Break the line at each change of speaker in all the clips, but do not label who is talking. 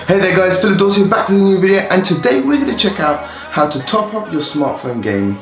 Hey there guys, Philip Dorset back with a new video, and today we're going to check out how to top up your smartphone game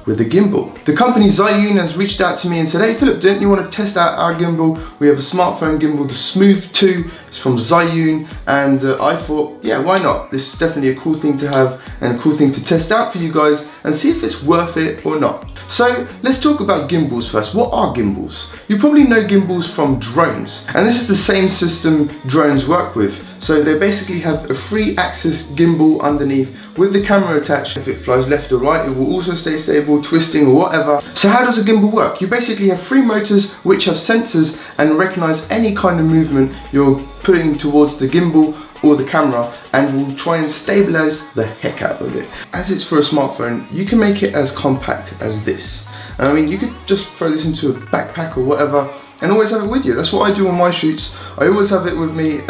with a gimbal. The company Zhiyun has reached out to me and said, hey Philip, don't you want to test out our gimbal? We have a smartphone gimbal, the Smooth 2, it's from Zhiyun, and I thought, yeah, why not? This is definitely a cool thing to have and a cool thing to test out for you guys and see if it's worth it or not. So let's talk about gimbals first. What are gimbals? You probably know gimbals from drones, and this is the same system drones work with. So they basically have a 3-axis gimbal underneath with the camera attached. If it flies left or right, it will also stay stable, twisting or whatever. So how does a gimbal work? You basically have 3 motors which have sensors and recognize any kind of movement you're putting towards the gimbal or the camera, and will try and stabilize the heck out of it. As it's for a smartphone, you can make it as compact as this. I mean, you could just throw this into a backpack or whatever and always have it with you. That's what I do on my shoots. I always have it with me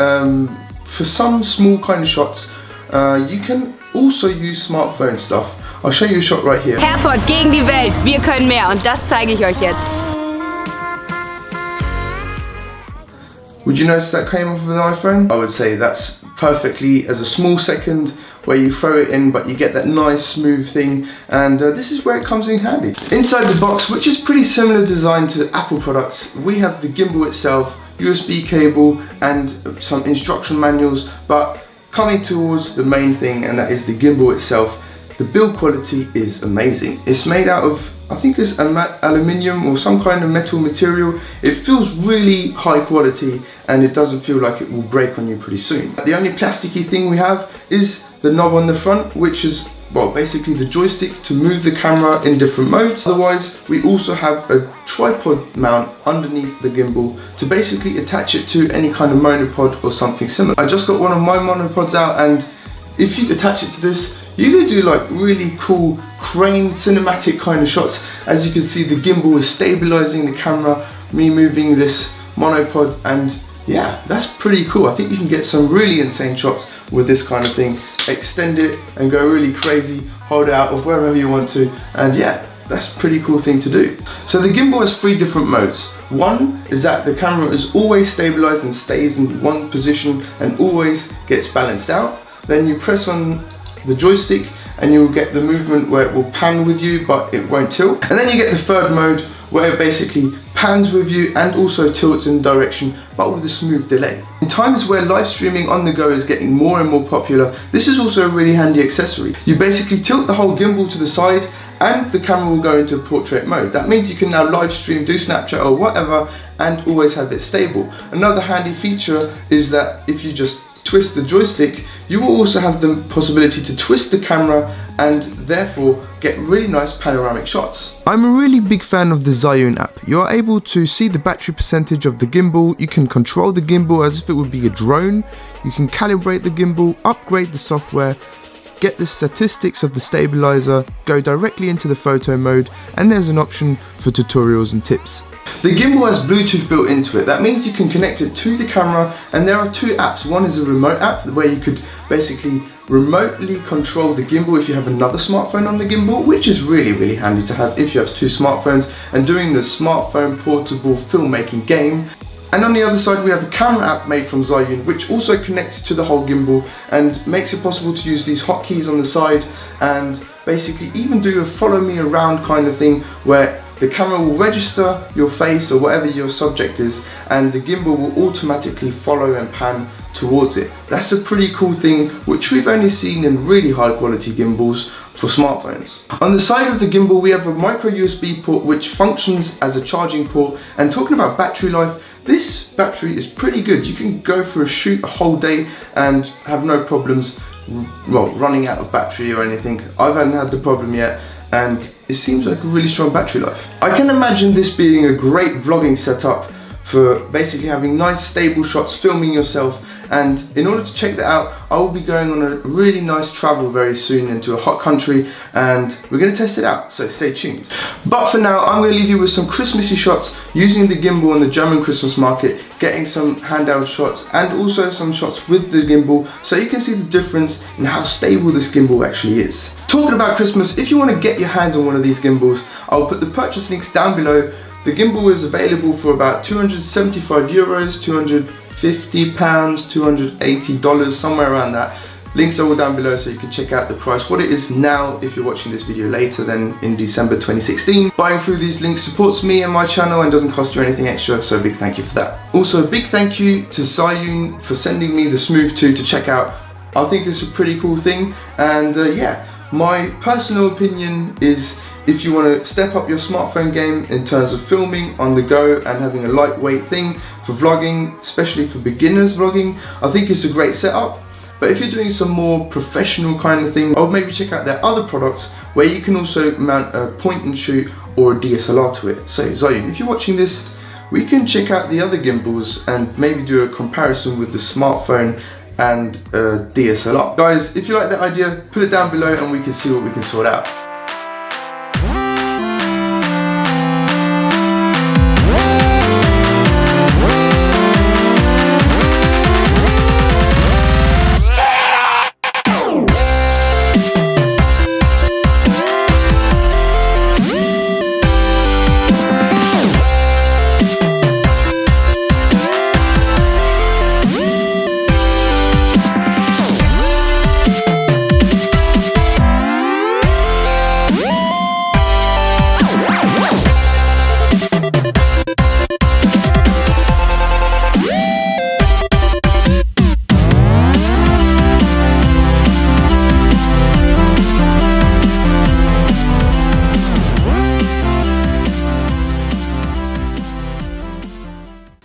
for some small kind of shots. You can also use smartphone stuff. I'll show you a shot right here.
Herford gegen die Welt, wir können mehr, und das zeige ich euch jetzt.
Would you notice that came off of an iPhone? I would say that's perfectly as a small second where you throw it in, but you get that nice smooth thing, and this is where it comes in handy. Inside the box, which is pretty similar design to Apple products, we have the gimbal itself, USB cable and some instruction manuals, but coming towards the main thing, and that is the gimbal itself. The build quality is amazing. It's made out of, I think it's aluminium or some kind of metal material. It feels really high quality and it doesn't feel like it will break on you pretty soon. The only plasticky thing we have is the knob on the front, which is, well, basically the joystick to move the camera in different modes. Otherwise, we also have a tripod mount underneath the gimbal to basically attach it to any kind of monopod or something similar. I just got one of my monopods out, and if you attach it to this, you can do like really cool crane cinematic kind of shots. As you can see, the gimbal is stabilizing the camera, me moving this monopod, and yeah, that's pretty cool. I think you can get some really insane shots with this kind of thing. Extend it and go really crazy, hold it out of wherever you want to, and yeah, that's a pretty cool thing to do. So the gimbal has 3 different modes. One is that the camera is always stabilized and stays in one position and always gets balanced out. Then you press on the joystick and you'll get the movement where it will pan with you but it won't tilt. And then you get the third mode where it basically pans with you and also tilts in direction, but with a smooth delay. In times where live streaming on the go is getting more and more popular, this is also a really handy accessory. You basically tilt the whole gimbal to the side and the camera will go into portrait mode. That means you can now live stream, do Snapchat or whatever, and always have it stable. Another handy feature is that if you just twist the joystick, you will also have the possibility to twist the camera and therefore get really nice panoramic shots. I'm a really big fan of the Zhiyun app. You are able to see the battery percentage of the gimbal, you can control the gimbal as if it would be a drone, you can calibrate the gimbal, upgrade the software, get the statistics of the stabilizer, go directly into the photo mode, and there's an option for tutorials and tips. The gimbal has Bluetooth built into it. That means you can connect it to the camera, and there are 2 apps. One is a remote app where you could basically remotely control the gimbal if you have another smartphone on the gimbal, which is really handy to have if you have 2 smartphones and doing the smartphone portable filmmaking game. And on the other side we have a camera app made from Zhiyun, which also connects to the whole gimbal and makes it possible to use these hotkeys on the side and basically even do a follow me around kind of thing where the camera will register your face or whatever your subject is, and the gimbal will automatically follow and pan towards it. That's a pretty cool thing, which we've only seen in really high quality gimbals for smartphones. On the side of the gimbal we have a micro USB port which functions as a charging port, and talking about battery life, this battery is pretty good. You can go for a shoot a whole day and have no problems, well, running out of battery or anything. I haven't had the problem yet, and it seems like a really strong battery life. I can imagine this being a great vlogging setup for basically having nice stable shots, filming yourself, and in order to check that out, I will be going on a really nice travel very soon into a hot country, and we're going to test it out, so stay tuned. But for now, I'm going to leave you with some Christmassy shots using the gimbal on the German Christmas market, getting some handheld shots and also some shots with the gimbal, so you can see the difference in how stable this gimbal actually is. Talking about Christmas, if you want to get your hands on one of these gimbals, I'll put the purchase links down below. The gimbal is available for about €275, 250 £250, $280, somewhere around that. Links are all down below so you can check out the price, what it is now if you're watching this video later than in December 2016. Buying through these links supports me and my channel and doesn't cost you anything extra, so a big thank you for that. Also a big thank you to Zhiyun for sending me the Smooth 2 to check out. I think it's a pretty cool thing, and yeah, my personal opinion is if you want to step up your smartphone game in terms of filming on the go and having a lightweight thing for vlogging, especially for beginners vlogging, I think it's a great setup. But if you're doing some more professional kind of thing, I would maybe check out their other products where you can also mount a point and shoot or a DSLR to it. So Zhiyun, if you're watching this, we can check out the other gimbals and maybe do a comparison with the smartphone and DSLR. Guys, if you like that idea, put it down below and we can see what we can sort out.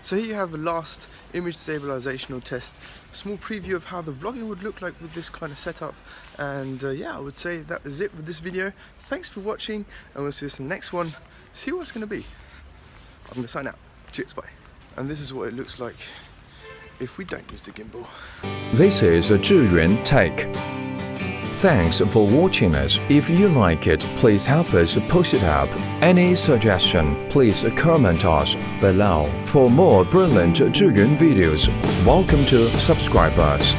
So here you have a last image stabilizational test, a small preview of how the vlogging would look like with this kind of setup, and yeah, I would say that was it with this video. Thanks for watching, and we'll see us in the next one, see what it's going to be. I'm going to sign out. Cheers, bye. And this is what it looks like if we don't use the gimbal.
This is Zhiyun-tech. Thanks for watching us. If you like it, please help us push it up. Any suggestion, please comment us below. For more brilliant Zhiyun videos, welcome to subscribe us.